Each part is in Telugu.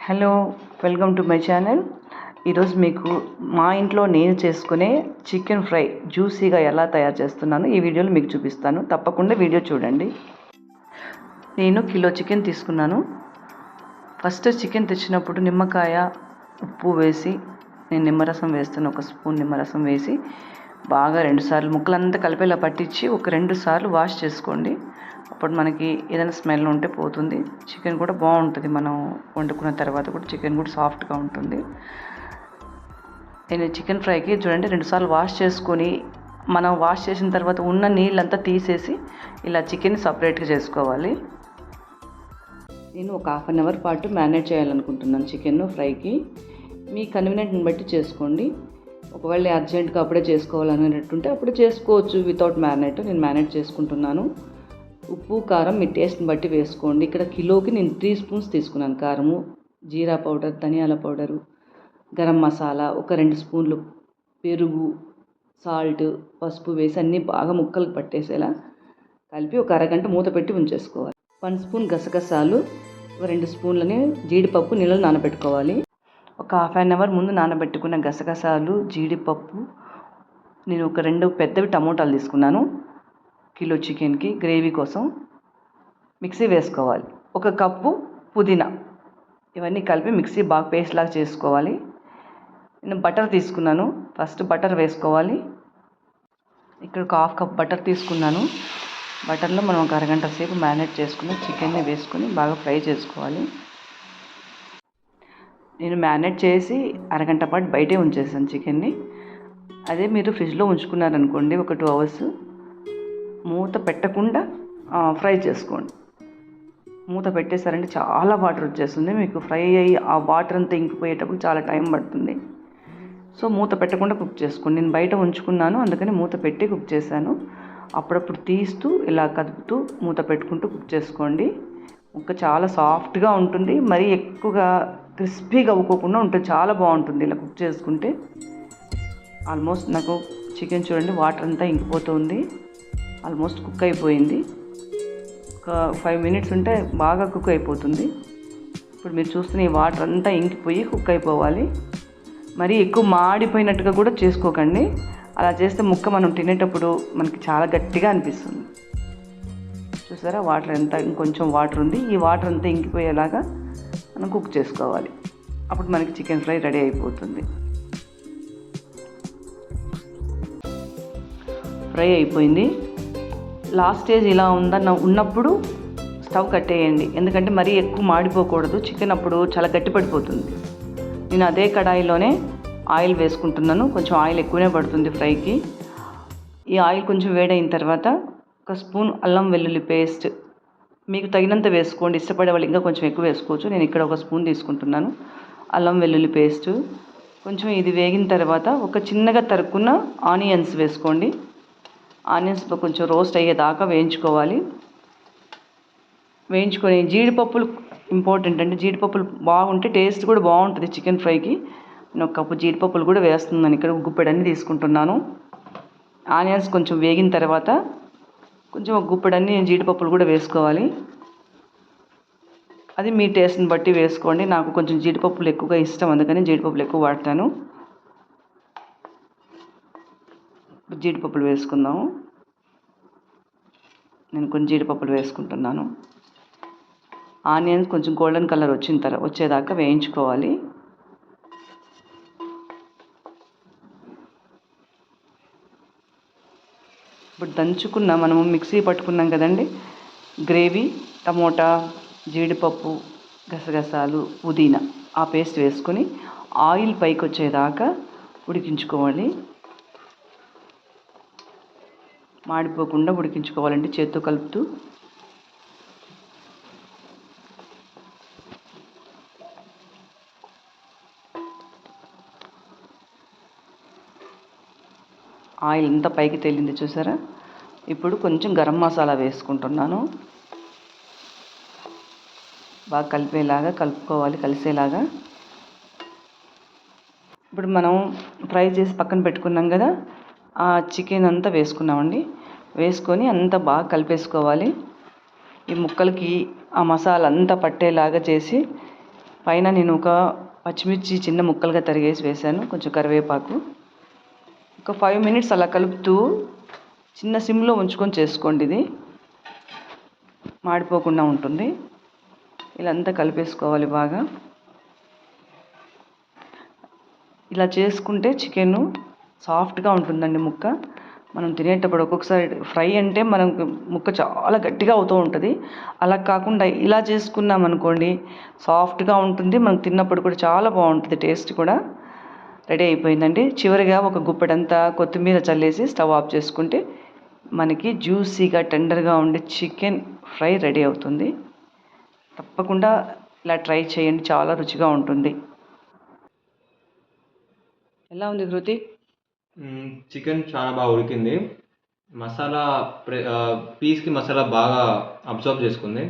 Hello, welcome to my channel. ఈరోజు మీకు మా ఇంట్లో నేను చేసుకునే చికెన్ ఫ్రై జ్యూసీగా ఎలా తయారు చేస్తున్నాను ఈ వీడియోలో మీకు చూపిస్తాను. తప్పకుండా వీడియో చూడండి. నేను కిలో చికెన్ తీసుకున్నాను. ఫస్ట్ చికెన్ తెచ్చినప్పుడు నిమ్మకాయ, ఉప్పు వేసి నేను నిమ్మరసం వేస్తాను. ఒక స్పూన్ నిమ్మరసం వేసి బాగా 2 సార్లు ముక్కలంతా కలిపేలా పట్టించి ఒక 2 సార్లు వాష్ చేసుకోండి. అప్పుడు మనకి ఏదైనా స్మెల్ ఉంటే పోతుంది. చికెన్ కూడా బాగుంటుంది. మనం వండుకున్న తర్వాత కూడా చికెన్ కూడా సాఫ్ట్గా ఉంటుంది. నేను చికెన్ ఫ్రైకి చూడండి 2 సార్లు వాష్ చేసుకొని మనం వాష్ చేసిన తర్వాత ఉన్న నీళ్ళంతా తీసేసి ఇలా చికెన్ సపరేట్గా చేసుకోవాలి. నేను ఒక 1/2 అవర్ పాటు మ్యారినేట్ చేయాలనుకుంటున్నాను చికెన్ ఫ్రైకి. మీ కన్వీనియంట్ని బట్టి చేసుకోండి. ఒకవేళ అర్జెంట్గా అప్పుడే చేసుకోవాలనేటట్టుంటే అప్పుడే చేసుకోవచ్చు వితౌట్ మ్యారినేట్. నేను మ్యారినేట్ చేసుకుంటున్నాను. ఉప్పు, కారం మీ టేస్ట్ని బట్టి వేసుకోండి. ఇక్కడ కిలోకి నేను 3 స్పూన్స్ తీసుకున్నాను కారము, జీరా పౌడర్, ధనియాల పౌడరు, గరం మసాలా, ఒక 2 స్పూన్లు పెరుగు, సాల్ట్, పసుపు వేసి అన్నీ బాగా ముక్కలకు పట్టేసేలా కలిపి ఒక అరగంట మూత పెట్టి ఉంచేసుకోవాలి. 1 స్పూన్ గసగసాలు, ఒక 2 స్పూన్లని జీడిపప్పు నీళ్ళలో నానబెట్టుకోవాలి. ఒక 1/2 అవర్ ముందు నానబెట్టుకున్న గసగసాలు, జీడిపప్పు, నేను ఒక 2 పెద్దవి టమోటాలు తీసుకున్నాను. కిలో చికెన్కి గ్రేవీ కోసం మిక్సీ వేసుకోవాలి. 1 కప్పు పుదీనా, ఇవన్నీ కలిపి మిక్సీ బాగా పేస్ట్ లాగా చేసుకోవాలి. నేను బటర్ తీసుకున్నాను. ఫస్ట్ బటర్ వేసుకోవాలి. ఇక్కడ ఒక 1/2 కప్ బటర్ తీసుకున్నాను. బటర్లో మనం ఒక అరగంట సేపు మ్యారినేట్ చేసుకుని చికెన్ని వేసుకొని బాగా ఫ్రై చేసుకోవాలి. నేను మ్యారినేట్ చేసి అరగంట పాటు బయటే ఉంచేసాను చికెన్ని. అదే మీరు ఫ్రిడ్జ్లో ఉంచుకున్నారనుకోండి ఒక 2 అవర్స్ మూత పెట్టకుండా ఫ్రై చేసుకోండి. మూత పెట్టేశారంటే చాలా వాటర్ వచ్చేస్తుంది. మీకు ఫ్రై అయ్యి ఆ వాటర్ అంతా ఇంకిపోయేటప్పుడు చాలా టైం పడుతుంది. సో మూత పెట్టకుండా కుక్ చేసుకోండి. నేను బయట ఉంచుకున్నాను, అందుకని మూత పెట్టి కుక్ చేశాను. అప్పుడప్పుడు తీస్తూ ఇలా కదుపుతూ మూత పెట్టుకుంటూ కుక్ చేసుకోండి. ముక్క చాలా సాఫ్ట్గా ఉంటుంది. మరీ ఎక్కువగా క్రిస్పీగా అవ్వకుండా ఉంటుంది. చాలా బాగుంటుంది ఇలా కుక్ చేసుకుంటే. ఆల్మోస్ట్ నాకు చికెన్ చూడండి వాటర్ అంతా ఇంకిపోతుంది. ఆల్మోస్ట్ కుక్ అయిపోయింది. ఒక 5 మినిట్స్ ఉంటే బాగా కుక్ అయిపోతుంది. ఇప్పుడు మీరు చూస్తున్న ఈ వాటర్ అంతా ఇంకిపోయి కుక్ అయిపోవాలి. మరీ ఎక్కువ మాడిపోయినట్టుగా కూడా చేసుకోకండి. అలా చేస్తే ముక్క మనం తినేటప్పుడు మనకి చాలా గట్టిగా అనిపిస్తుంది. చూసారా వాటర్ ఎంత, ఇంకొంచెం వాటర్ ఉంది. ఈ వాటర్ అంతా ఇంకిపోయేలాగా మనం కుక్ చేసుకోవాలి. అప్పుడు మనకి చికెన్ ఫ్రై రెడీ అయిపోతుంది. ఫ్రై అయిపోయింది. లాస్ట్ స్టేజ్ ఇలా ఉన్నప్పుడు స్టవ్ కట్టేయండి. ఎందుకంటే మరీ ఎక్కువ మాడిపోకూడదు. చికెన్ అప్పుడు చాలా గట్టి పడిపోతుంది. నేను అదే కడాయిలోనే ఆయిల్ వేసుకుంటున్నాను. కొంచెం ఆయిల్ ఎక్కువనే పడుతుంది ఫ్రైకి. ఈ ఆయిల్ కొంచెం వేడైన తర్వాత 1 స్పూన్ అల్లం వెల్లుల్లి పేస్ట్ మీకు తగినంత వేసుకోండి. ఇష్టపడే వాళ్ళు ఇంకా కొంచెం ఎక్కువ వేసుకోవచ్చు. నేను ఇక్కడ 1 స్పూన్ తీసుకుంటున్నాను అల్లం వెల్లుల్లి పేస్టు. కొంచెం ఇది వేగిన తర్వాత ఒక చిన్నగా తరుక్కున్న ఆనియన్స్ వేసుకోండి. ఆనియన్స్ కొంచెం రోస్ట్ అయ్యేదాకా వేయించుకోవాలి. వేయించుకొని జీడిపప్పులు ఇంపార్టెంట్ అండి. జీడిపప్పులు బాగుంటే టేస్ట్ కూడా బాగుంటుంది చికెన్ ఫ్రైకి. నేను 1 కప్పు జీడిపప్పులు కూడా వేస్తున్నాను. ఇక్కడ గుప్పెడన్ని తీసుకుంటున్నాను. ఆనియన్స్ కొంచెం వేగిన తర్వాత కొంచెం 1 గుప్పెడన్ని జీడిపప్పులు కూడా వేసుకోవాలి. అది మీ టేస్ట్ని బట్టి వేసుకోండి. నాకు కొంచెం జీడిపప్పులు ఎక్కువగా ఇష్టం, అందుకని జీడిపప్పులు ఎక్కువ వాడతాను. జీడిపప్పులు వేసుకుందాము. నేను కొన్ని జీడిపప్పులు వేసుకుంటున్నాను. ఆనియన్స్ కొంచెం గోల్డెన్ కలర్ వచ్చేదాకా వేయించుకోవాలి. ఇప్పుడు దంచుకున్న మనము మిక్సీ పట్టుకున్నాం కదండి గ్రేవీ, టమోటా, జీడిపప్పు, గసగసాలు, పుదీనా, ఆ పేస్ట్ వేసుకొని ఆయిల్ పైకి వచ్చేదాకా ఉడికించుకోవాలి. మాడిపోకుండా ఉడికించుకోవాలండి చేత్తో కలుపుతూ. ఆయిల్ అంతా పైకి తేలింది చూసారా. ఇప్పుడు కొంచెం గరం మసాలా వేసుకుంటున్నాను. బాగా కలుపుకోవాలి కలిసేలాగా. ఇప్పుడు మనం ఫ్రై చేసి పక్కన పెట్టుకున్నాం కదా, ఆ చికెన్ అంతా వేసుకున్నామండి. వేసుకొని అంతా బాగా కలిపేసుకోవాలి. ఈ ముక్కలకి ఆ మసాలా అంతా పట్టేలాగా చేసి పైన నేను ఒక పచ్చిమిర్చి చిన్న ముక్కలుగా తరిగేసి వేసాను, కొంచెం కరివేపాకు. ఒక 5 మినిట్స్ అలా కలుపుతూ చిన్న సిమ్లో ఉంచుకొని చేసుకోండి, ఇది మాడిపోకుండా ఉంటుంది. ఇలా అంతా కలిపేసుకోవాలి బాగా. ఇలా చేసుకుంటే చికెన్ సాఫ్ట్గా ఉంటుందండి ముక్క. మనం తినేటప్పుడు ఒక్కొక్కసారి ఫ్రై అంటే మనం ముక్క చాలా గట్టిగా అవుతూ ఉంటుంది. అలా కాకుండా ఇలా చేసుకున్నాం అనుకోండి, సాఫ్ట్గా ఉంటుంది. మనం తిన్నప్పుడు కూడా చాలా బాగుంటుంది, టేస్ట్ కూడా. రెడీ అయిపోయిందండి. చివరిగా ఒక గుప్పెడంతా కొత్తిమీర చల్లేసి స్టవ్ ఆఫ్ చేసుకుంటే మనకి జ్యూసీగా టెండర్గా ఉండే చికెన్ ఫ్రై రెడీ అవుతుంది. తప్పకుండా ఇలా ట్రై చేయండి, చాలా రుచిగా ఉంటుంది. ఎలా ఉంది కృతి? చికెన్ చాలా బాగా ఉడికింది. మసాలా పీస్కి మసాలా బాగా అబ్జర్వ్ చేసుకుంది.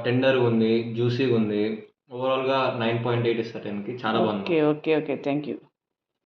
టెండర్గా ఉంది, జ్యూసీగా ఉంది. ఓవరాల్గా 9.8 ఇస్తా 10కి. చాలా బాగుంది. Okay okay okay, thank you.